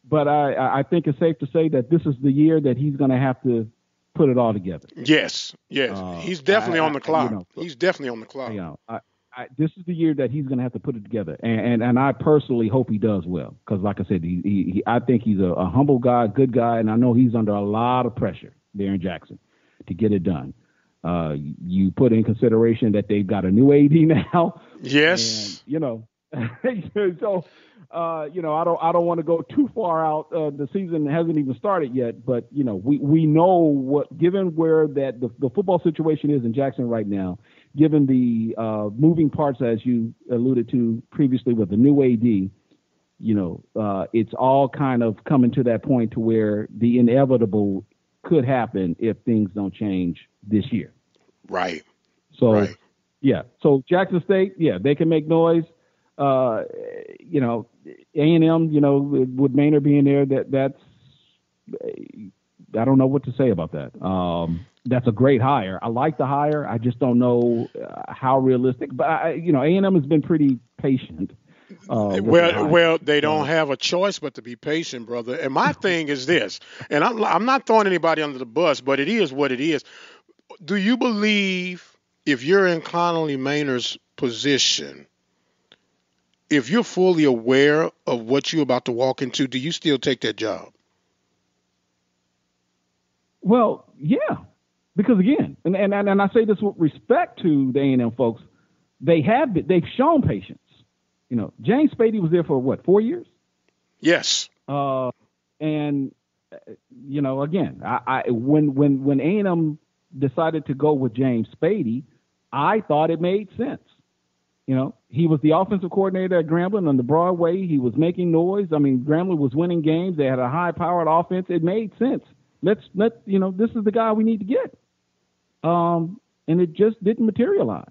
But I think it's safe to say that this is the year that he's going to have to put it all together. Yes. He's definitely on the clock. He's definitely on the clock. This is the year that he's going to have to put it together, and I personally hope he does well because, like I said, I think he's a humble guy, good guy, and I know he's under a lot of pressure there in Jackson to get it done. You put in consideration that they've got a new AD now. Yes. And, so. I don't want to go too far out. The season hasn't even started yet, but we know what, given where that the football situation is in Jackson right now, given the moving parts as you alluded to previously with the new AD, it's all kind of coming to that point to where the inevitable could happen if things don't change this year. Right. So, right. Yeah. So Jackson State, they can make noise. A&M, with Maynard being there, that's I don't know what to say about that. That's a great hire. I like the hire. I just don't know how realistic. But A&M has been pretty patient. Well, they don't have a choice but to be patient, brother. And my thing is this, and I'm not throwing anybody under the bus, but it is what it is. Do you believe if you're in Connolly Maynard's position, if you're fully aware of what you're about to walk into, do you still take that job? Well, yeah, because again, and I say this with respect to the A&M folks, they've shown patience. James Spady was there for what, 4 years? Yes. And again, when A&M decided to go with James Spady, I thought it made sense. He was the offensive coordinator at Grambling on the Broadway. He was making noise. I mean, Grambling was winning games. They had a high-powered offense. It made sense. This is the guy we need to get. And it just didn't materialize.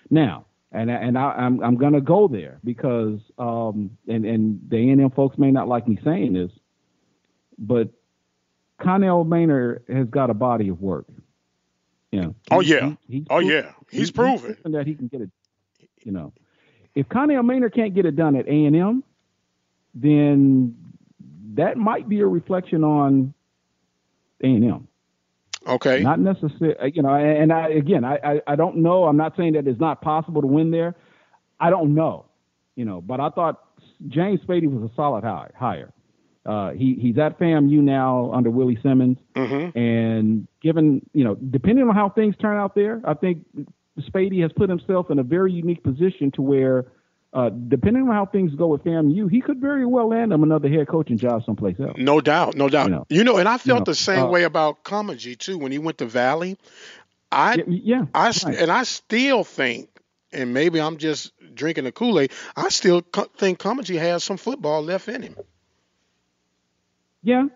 Now, I'm going to go there because, and the A&M folks may not like me saying this, but Connell Maynard has got a body of work. You know, Oh yeah. He's proven that he can get it. You know, if Connell Maynard can't get it done at A&M, then that might be a reflection on A&M. Okay. Not necessarily, you know, and I don't know. I'm not saying that it's not possible to win there. I don't know, you know, but I thought James Spady was a solid hire. He's at FAMU now under Willie Simmons. Mm-hmm. And given, you know, depending on how things turn out there, I think Spady has put himself in a very unique position to where, depending on how things go with FAMU, he could very well land him another head coaching job someplace else. No doubt. You know, and I felt the same way about Comedy too when he went to Valley. And I still think, and maybe I'm just drinking the Kool-Aid, I still think Comedy has some football left in him. Yeah.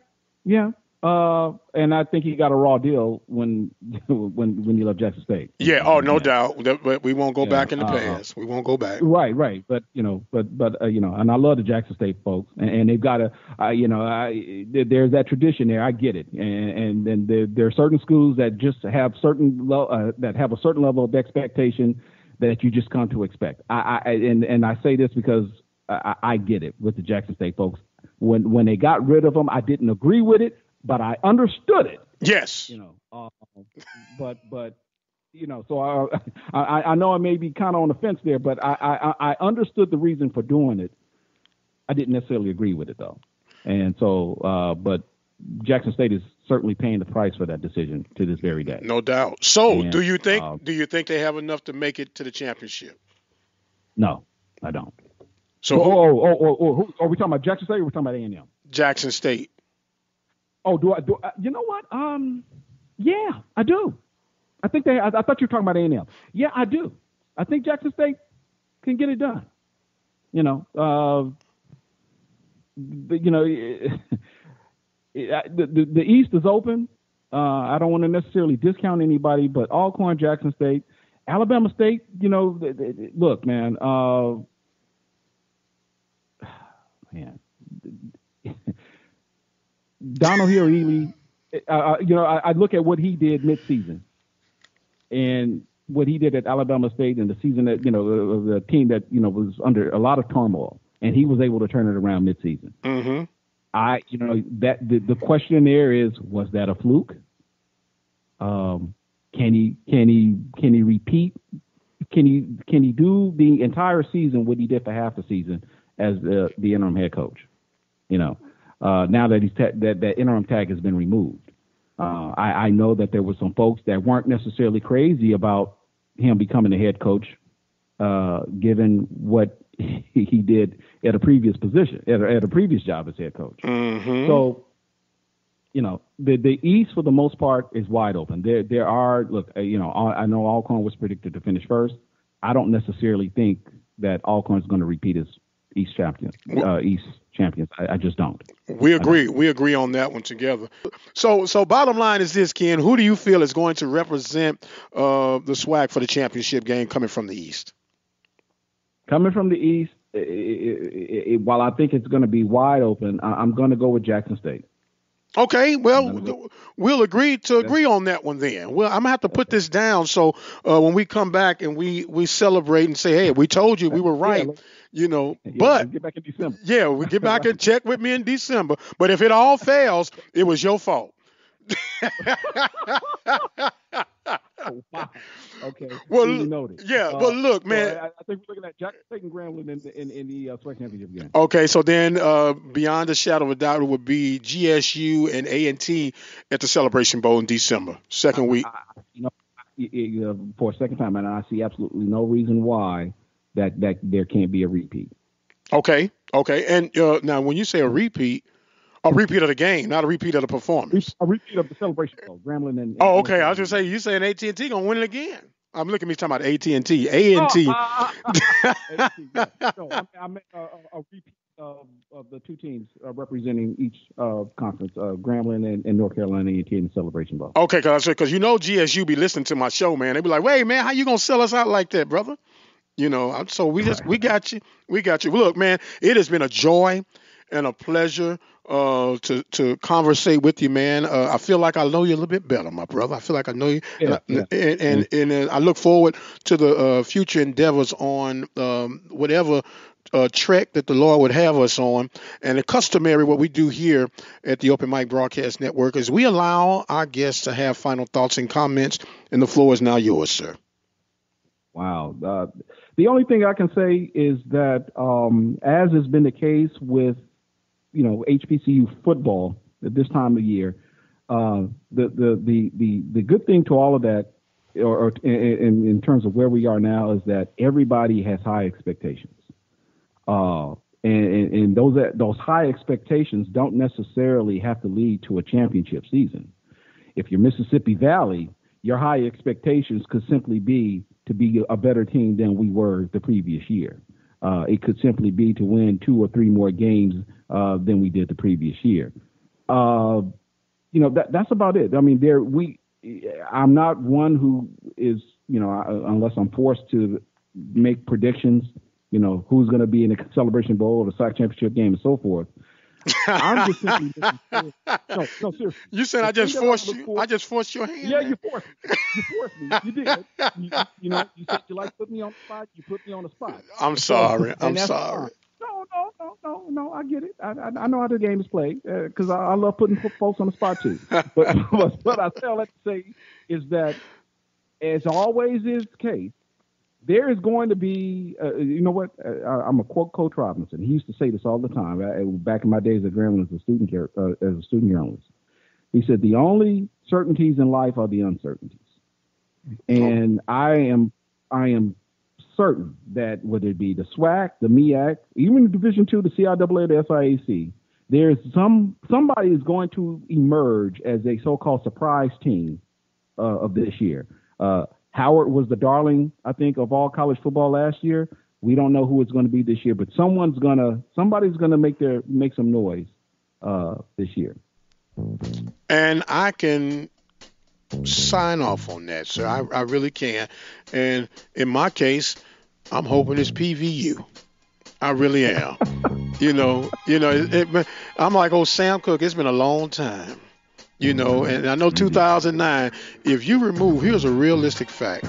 And I think he got a raw deal when he left Jackson State. Yeah. Oh, no doubt. But we won't go back in the past. We won't go back. Right. But you know, you know, and I love the Jackson State folks, and they've got there's that tradition there. I get it, and then there are certain schools that just have that have a certain level of expectation that you just come to expect. And I say this because I get it with the Jackson State folks. When they got rid of him, I didn't agree with it, but I understood it. Yes. You know, but you know, so I know I may be kind of on the fence there, but I understood the reason for doing it. I didn't necessarily agree with it though, and so but Jackson State is certainly paying the price for that decision to this very day. No doubt. So, do you think they have enough to make it to the championship? No, I don't. So, who, are we talking about Jackson State or are we talking about A&M? Jackson State. Oh, do I? You know what? Yeah, I do. I think I thought you were talking about A&M. Yeah, I do. I think Jackson State can get it done. You know, the East is open. I don't want to necessarily discount anybody, but Alcorn, Jackson State, Alabama State. You know, look, man. Man, Donald Hill-Ely, you know, I look at what he did midseason and what he did at Alabama State in the season that, you know, the team that, you know, was under a lot of turmoil, and he was able to turn it around midseason. Mm-hmm. You know, that the question there is, was that a fluke? Can he repeat? Can he do the entire season what he did for half the season as the interim head coach? You know, now that that interim tag has been removed. I know that there were some folks that weren't necessarily crazy about him becoming the head coach, given what he did at a previous position, at a previous job as head coach. Mm-hmm. So, you know, the East for the most part is wide open. There are, look, you know, I know Alcorn was predicted to finish first. I don't necessarily think that Alcorn is going to repeat as East champions. I just don't. We agree. We agree on that one together. So bottom line is this, Ken. Who do you feel is going to represent the SWAC for the championship game coming from the East? Coming from the East, while I think it's going to be wide open, I'm going to go with Jackson State. Okay, well, we'll agree on that one then. Well, I'm going to have to put this down so when we come back and we celebrate and say, hey, we told you we were right. You know, but get back in December. Yeah, we get back and check with me in December. But if it all fails, it was your fault. Oh, wow. Okay. Well, noted. Yeah. Well, look, man. So I think we're looking at Jackson State and Grambling in the SWAC championship game. Okay. So then, beyond a shadow of a doubt, it would be GSU and A&T at the Celebration Bowl in December, second week. For a second time, and I see absolutely no reason why that there can't be a repeat. Okay. And now, when you say a repeat of the game, not a repeat of the performance. A repeat of the Celebration Bowl, Grambling and. Oh, okay. I was just saying, you saying AT&T gonna win it again? I'm looking at me talking about AT&T, A&T. No, I meant a repeat of the two teams representing each conference, Grambling and North Carolina A&T in the Celebration Bowl. Okay, because you know GSU be listening to my show, man. They be like, "Wait, man, how you gonna sell us out like that, brother?" You know. So we got you. Look, man, it has been a joy. and a pleasure to conversate with you, man. I feel like I know you a little bit better, my brother. I feel like I know you, Yeah, yeah. and I look forward to the future endeavors on whatever trek that the Lord would have us on. And the customary, what we do here at the Open Mic Broadcast Network is we allow our guests to have final thoughts and comments, and the floor is now yours, sir. Wow. The only thing I can say is that, as has been the case with, HBCU football at this time of year, the good thing to all of that, or in terms of where we are now, is that everybody has high expectations. And those high expectations don't necessarily have to lead to a championship season. If you're Mississippi Valley, your high expectations could simply be to be a better team than we were the previous year. It could simply be to win 2 or 3 more games than we did the previous year. That's about it. I mean, I'm not one who is, unless I'm forced to make predictions, who's going to be in the Celebration Bowl or the SAC championship game and so forth. I'm just simply no, seriously. You said I just forced you. I just forced your hand. Yeah, you forced me. You did. You said you like put me on the spot. You put me on the spot. I'm sorry. I'm sorry. No. I get it. I know how the game is played because I love putting folks on the spot too. But what I tell it to say is that, as always is the case, there is going to be, I'm a quote Coach Robinson. He used to say this all the time. Back in my days at Grambling as a student journalist, he said the only certainties in life are the uncertainties. And I am certain that whether it be the SWAC, the MEAC, even the Division II, the CIAA, the SIAC, there's somebody is going to emerge as a so-called surprise team of this year. Howard was the darling, I think, of all college football last year. We don't know who it's going to be this year, but somebody's gonna make some noise this year. And I can sign off on that, sir. I really can. And in my case, I'm hoping it's PVU. I really am. I'm like old Sam Cooke. It's been a long time. And I know 2009, if you remove, here's a realistic fact.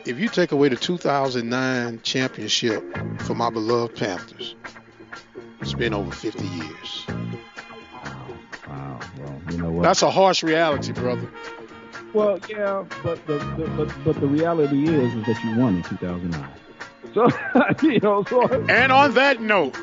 If you take away the 2009 championship for my beloved Panthers, it's been over 50 years. Wow. Well, you know what? That's a harsh reality, brother. Well, yeah, but the reality is that you won in 2009. So, And on that note,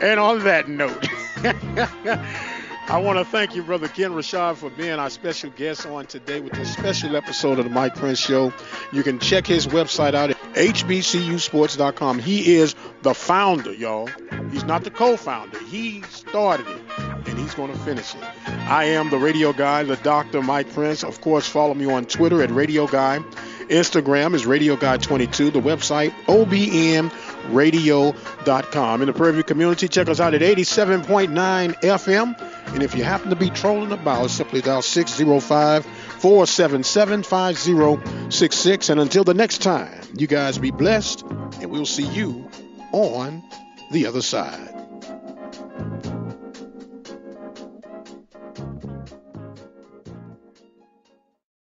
I want to thank you, Brother Kenn Rashad, for being our special guest on today with this special episode of the Mike Prince Show. You can check his website out at hbcusports.com. He is the founder, y'all. He's not the co-founder. He started it, and he's going to finish it. I am the radio guy, the Dr. Mike Prince. Of course, follow me on Twitter at Radio Guy. Instagram is Radio Guy 22. The website, obnradio.com. In the Prairie View community, check us out at 87.9 FM. And if you happen to be trolling about, simply dial 605-477-5066. And until the next time, you guys be blessed, and we'll see you on the other side.